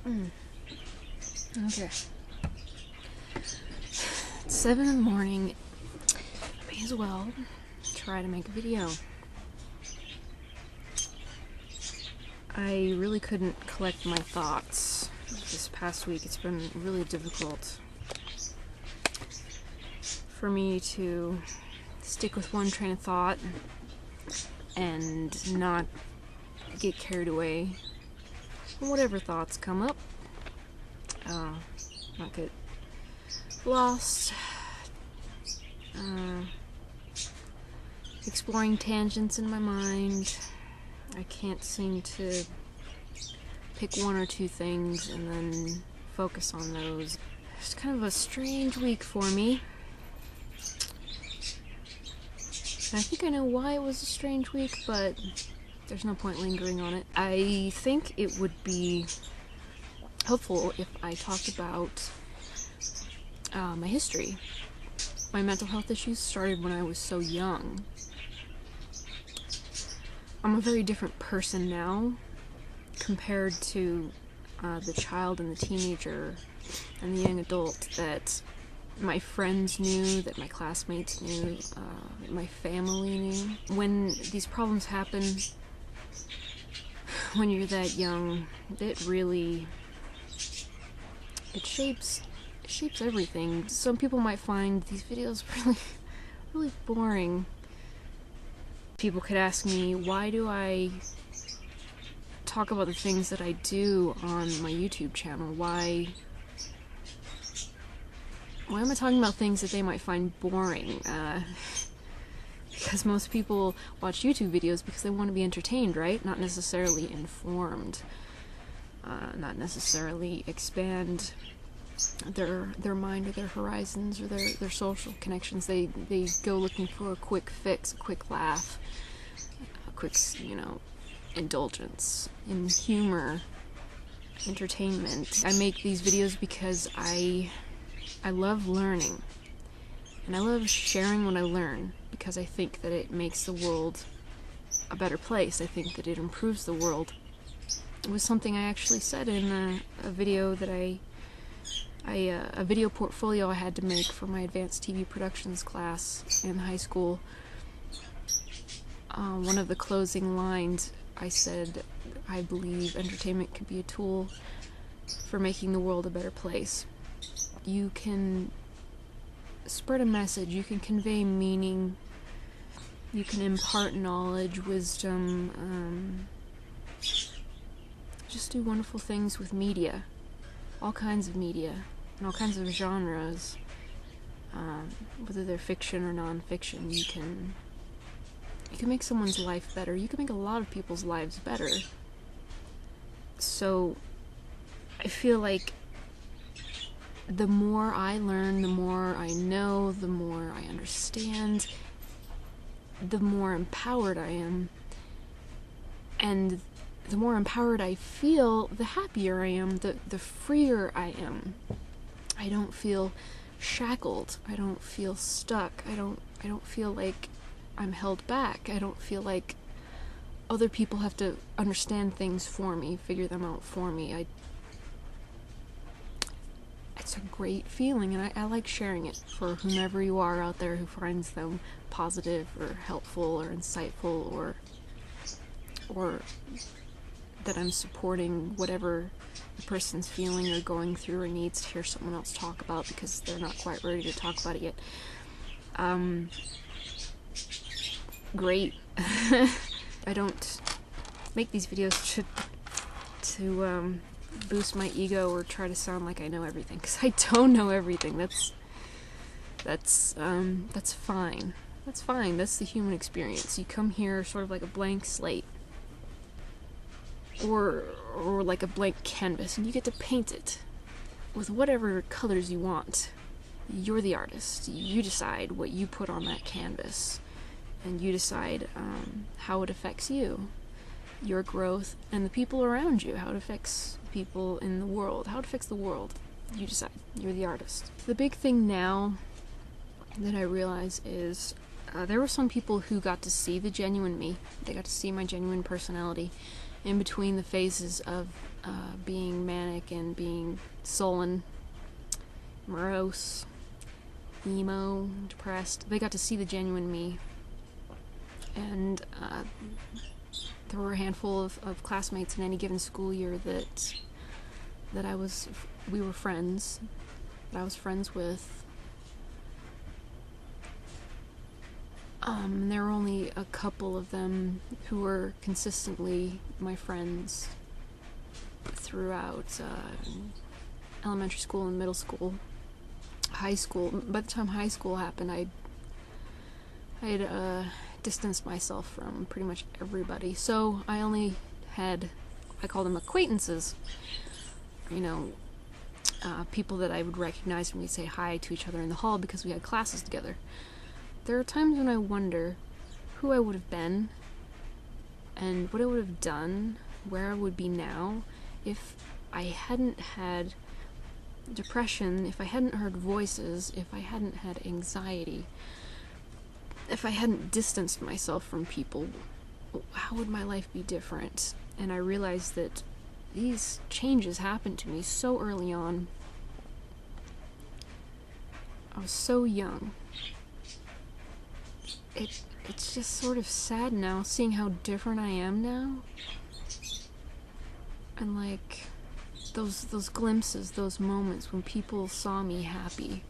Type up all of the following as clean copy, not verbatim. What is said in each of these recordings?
Okay. It's 7 in the morning. May as well try to make a video. I really couldn't collect my thoughts this past week. It's been really difficult for me to stick with one train of thought and not get carried away from whatever thoughts come up. Not get lost, exploring tangents in my mind. I can't seem to pick one or two things and then focus on those. It's kind of a strange week for me. And I think I know why it was a strange week, but there's no point lingering on it. I think it would be helpful if I talked about my history. My mental health issues started when I was so young. I'm a very different person now compared to the child and the teenager and the young adult that my friends knew, that my classmates knew, that my family knew. When these problems happen when you're that young, it shapes everything. Some people might find these videos really boring. People could ask me, why do I talk about the things that I do on my YouTube channel? Why am I talking about things that they might find boring? Because most people watch YouTube videos because they want to be entertained, right? Not necessarily informed. Not necessarily expand their mind or their horizons or their social connections. They go looking for a quick fix, a quick laugh, a quick, indulgence in humor, entertainment. I make these videos because I love learning, and I love sharing what I learn because I think that it makes the world a better place. I think that it improves the world. It was something I actually said in a video that a video portfolio I had to make for my advanced TV productions class in high school. One of the closing lines, I said, I believe entertainment could be a tool for making the world a better place. You can spread a message, you can convey meaning, you can impart knowledge, wisdom, just do wonderful things with media. All kinds of media, and all kinds of genres, whether they're fiction or non-fiction. You can make someone's life better. You can make a lot of people's lives better. So I feel like the more I learn, the more I know, the more I understand, the more empowered I am. And the more empowered I feel, the happier I am, the freer I am. I don't feel shackled. I don't feel stuck. I don't feel like I'm held back. I don't feel like other people have to understand things for me, figure them out for me. It's a great feeling, and I like sharing it for whomever you are out there who finds them positive or helpful or insightful or that I'm supporting whatever the person's feeling or going through or needs to hear someone else talk about because they're not quite ready to talk about it yet. Great. I don't make these videos to boost my ego or try to sound like I know everything, because I don't know everything. That's fine. That's fine. That's the human experience. You come here sort of like a blank slate. Or like a blank canvas, and you get to paint it with whatever colors you want. You're the artist. You decide what you put on that canvas, and you decide how it affects you, your growth, and the people around you, how it affects people in the world, how it affects the world. You decide. You're the artist. The big thing now that I realize is there were some people who got to see the genuine me. They got to see my genuine personality in between the phases of being manic and being sullen, morose, emo, depressed. They got to see the genuine me. And there were a handful of classmates in any given school year that we were friends, that I was friends with. There were only a couple of them who were consistently my friends throughout elementary school and middle school. High school, by the time high school happened, I had distanced myself from pretty much everybody, so I only had, I call them acquaintances, you know, people that I would recognize when we'd say hi to each other in the hall because we had classes together. There are times when I wonder who I would have been and what I would have done, where I would be now, if I hadn't had depression, if I hadn't heard voices, if I hadn't had anxiety, if I hadn't distanced myself from people. How would my life be different? And I realized that these changes happened to me so early on. I was so young. It's just sort of sad now, seeing how different I am now. And like, those glimpses, those moments when people saw me happy.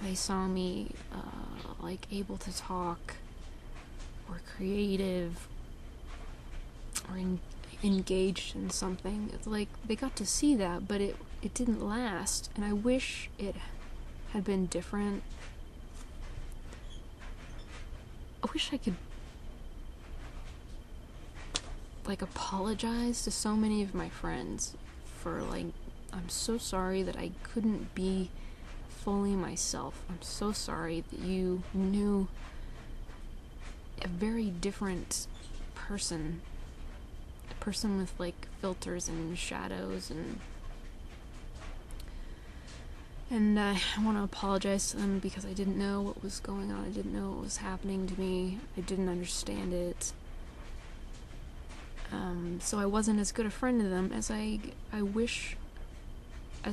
They saw me, like, able to talk, or creative, or engaged in something. It's like, they got to see that, but it didn't last, and I wish it had been different. I wish I could, like, apologize to so many of my friends for, like, I'm so sorry that I couldn't be fully myself. I'm so sorry that you knew a very different person. A person with, like, filters and shadows, and I want to apologize to them because I didn't know what was going on. I didn't know what was happening to me. I didn't understand it. So I wasn't as good a friend to them as I wish, I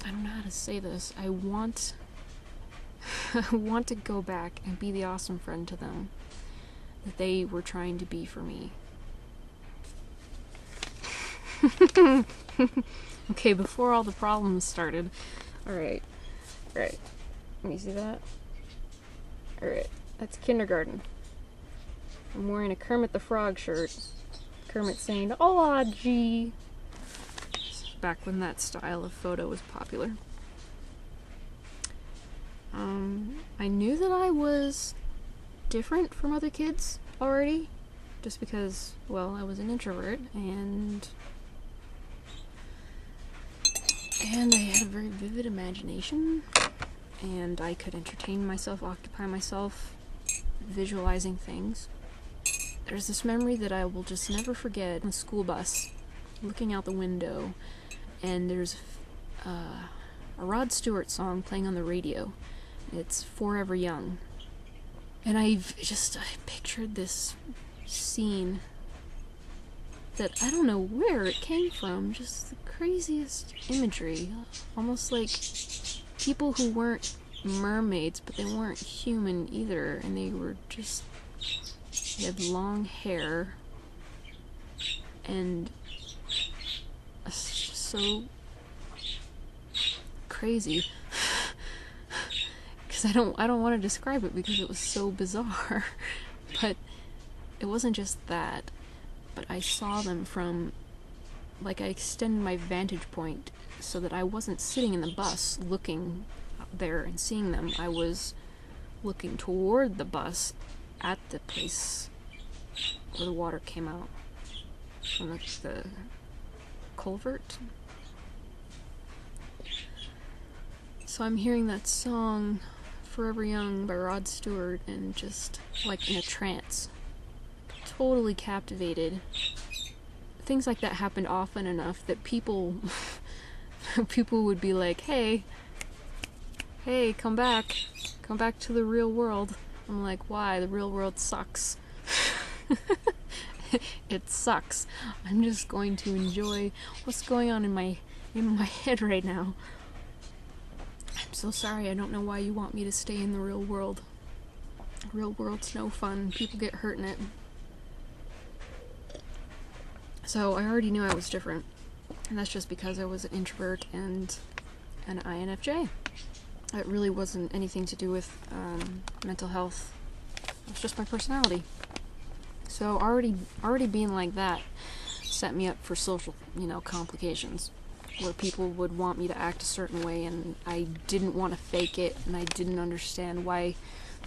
don't know how to say this. I want to go back and be the awesome friend to them that they were trying to be for me. Okay, before all the problems started. Alright. Let me see that. Alright, that's kindergarten. I'm wearing a Kermit the Frog shirt. Kermit saying, "Aw, gee." Back when that style of photo was popular. I knew that I was different from other kids already, just because, well, I was an introvert, and I had a very vivid imagination, and I could entertain myself, occupy myself, visualizing things. There's this memory that I will just never forget. On a school bus, looking out the window, and there's a Rod Stewart song playing on the radio. It's Forever Young. And I pictured this scene that I don't know where it came from, just the craziest imagery. Almost like people who weren't mermaids, but they weren't human either, and they had long hair, and it's just so crazy. Because I don't want to describe it because it was so bizarre. But it wasn't just that, but I saw them from, like, I extended my vantage point so that I wasn't sitting in the bus looking there and seeing them. I was looking toward the bus at the place where the water came out from the culvert. So I'm hearing that song, Forever Young by Rod Stewart, and just, like, in a trance. Totally captivated. Things like that happened often enough that people would be like, hey, come back to the real world. I'm like, why? The real world sucks. It sucks. I'm just going to enjoy what's going on in my head right now. I'm so sorry. I don't know why you want me to stay in the real world. The real world's no fun. People get hurt in it. So I already knew I was different, and that's just because I was an introvert and an INFJ. It really wasn't anything to do with mental health. It was just my personality. So already being like that set me up for social, complications, where people would want me to act a certain way, and I didn't want to fake it, and I didn't understand why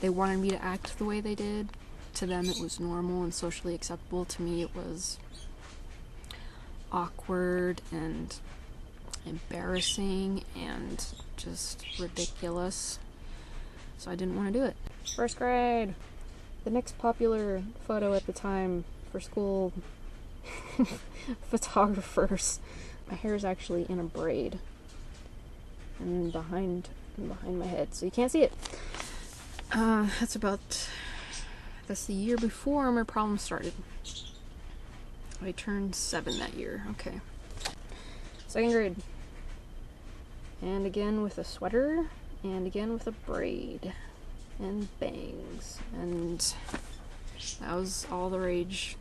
they wanted me to act the way they did. To them, it was normal and socially acceptable. To me, it was awkward and embarrassing and just ridiculous. So I didn't want to do it. First grade. The next popular photo at the time for school photographers. My hair is actually in a braid and behind my head, so you can't see it. That's the year before my problem started. I turned 7 that year. Okay. 2nd grade. And again with a sweater, and again with a braid, and bangs, and that was all the rage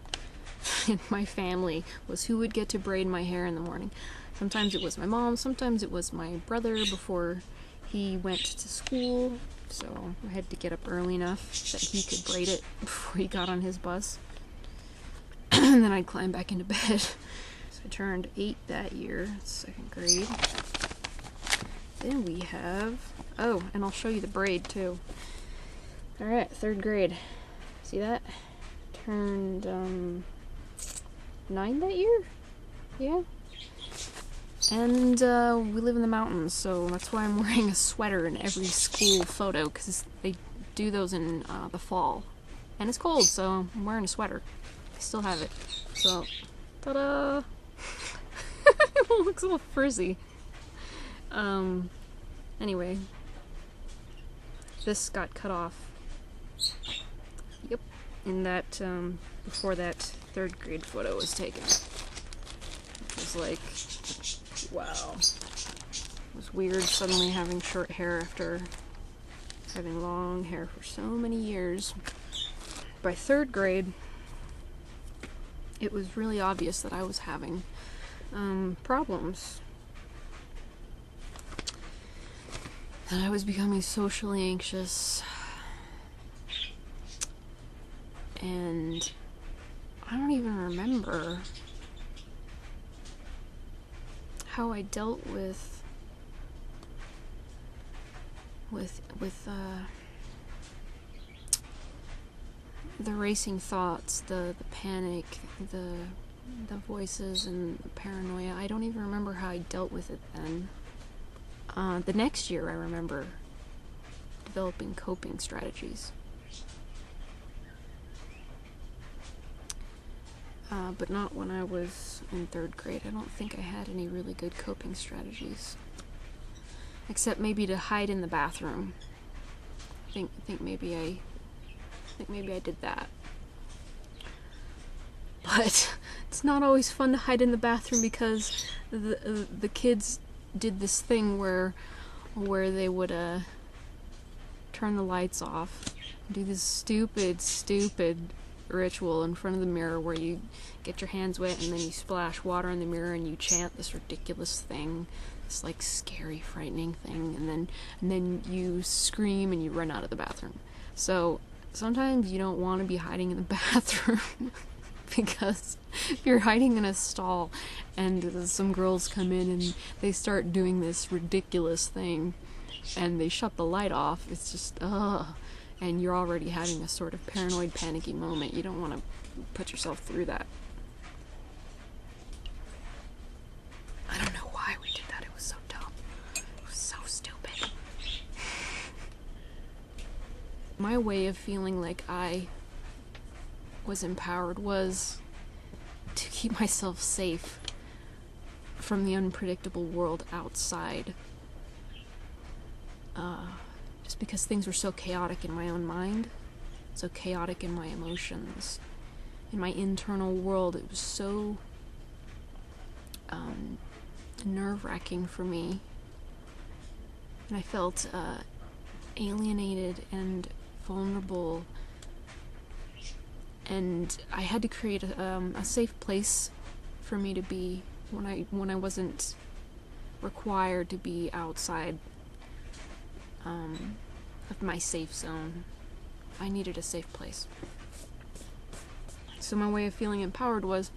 in my family, was who would get to braid my hair in the morning. Sometimes it was my mom, sometimes it was my brother before he went to school, so I had to get up early enough that he could braid it before he got on his bus. And then I'd climb back into bed. So I turned 8 that year, 2nd grade. Then we have, oh, and I'll show you the braid too. Alright, 3rd grade. See that? Turned 9 that year? Yeah. And we live in the mountains, so that's why I'm wearing a sweater in every school photo, because they do those in the fall. And it's cold, so I'm wearing a sweater. I still have it. So, ta-da! It looks all frizzy. Anyway. This got cut off. Yep. In that, before that 3rd grade photo was taken. It was like, wow. It was weird suddenly having short hair after having long hair for so many years. By 3rd grade, it was really obvious that I was having problems. That I was becoming socially anxious. And I don't even remember how I dealt with the racing thoughts, the panic, the voices and the paranoia. I don't even remember how I dealt with it then. The next year I remember developing coping strategies. But not when I was in 3rd grade. I don't think I had any really good coping strategies. Except maybe to hide in the bathroom. I think maybe I did that. But it's not always fun to hide in the bathroom, because the kids did this thing where they would turn the lights off, do this stupid ritual in front of the mirror where you get your hands wet and then you splash water in the mirror and you chant this ridiculous thing, this like scary, frightening thing, and then you scream and you run out of the bathroom. So sometimes you don't want to be hiding in the bathroom because if you're hiding in a stall and some girls come in and they start doing this ridiculous thing and they shut the light off, it's just and you're already having a sort of paranoid, panicky moment. You don't want to put yourself through that. I don't know why we did that. It was so dumb. It was so stupid. My way of feeling like I was empowered was to keep myself safe from the unpredictable world outside. Just because things were so chaotic in my own mind, so chaotic in my emotions, in my internal world. It was so nerve-wracking for me, and I felt alienated and vulnerable, and I had to create a safe place for me to be when I wasn't required to be outside of my safe zone. I needed a safe place. So my way of feeling empowered was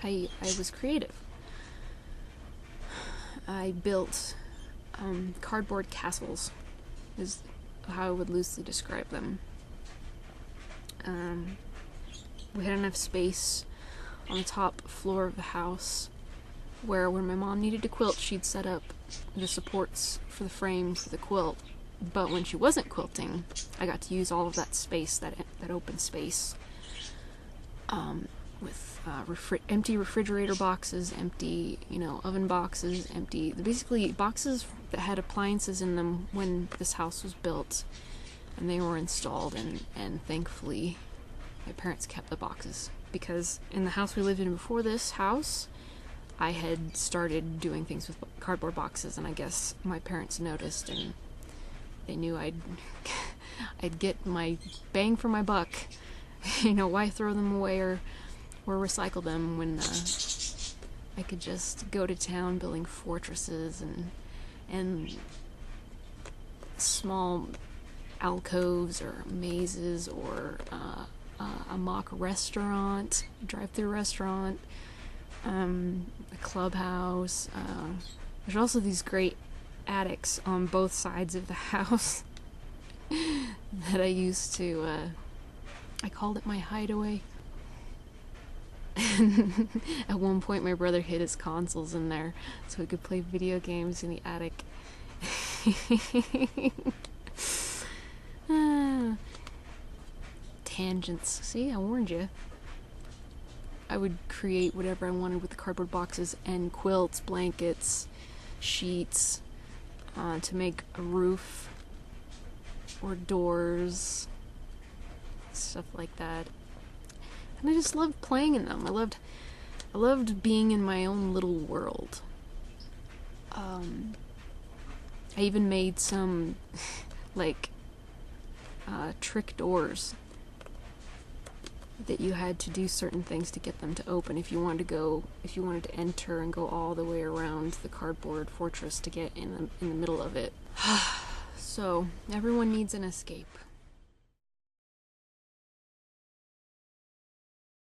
I was creative. I built cardboard castles, is how I would loosely describe them. We had enough space on the top floor of the house where when my mom needed to quilt, she'd set up the supports for the frame for the quilt. But when she wasn't quilting, I got to use all of that space, that open space, with empty refrigerator boxes, empty, oven boxes, empty, basically boxes that had appliances in them when this house was built and they were installed, and thankfully my parents kept the boxes, because in the house we lived in before this house, I had started doing things with cardboard boxes, and I guess my parents noticed, and they knew I'd get my bang for my buck. Why throw them away or recycle them when I could just go to town building fortresses and small alcoves or mazes, or a mock restaurant, drive-through restaurant, a clubhouse. There's also these great attics on both sides of the house that I used to, I called it my hideaway. At one point my brother hid his consoles in there so we could play video games in the attic. Tangents. See, I warned you. I would create whatever I wanted with the cardboard boxes and quilts, blankets, sheets, to make a roof or doors, stuff like that. And I just loved playing in them. I loved being in my own little world. I even made some trick doors that you had to do certain things to get them to open if you wanted to enter and go all the way around the cardboard fortress to get in the middle of it. So everyone needs an escape.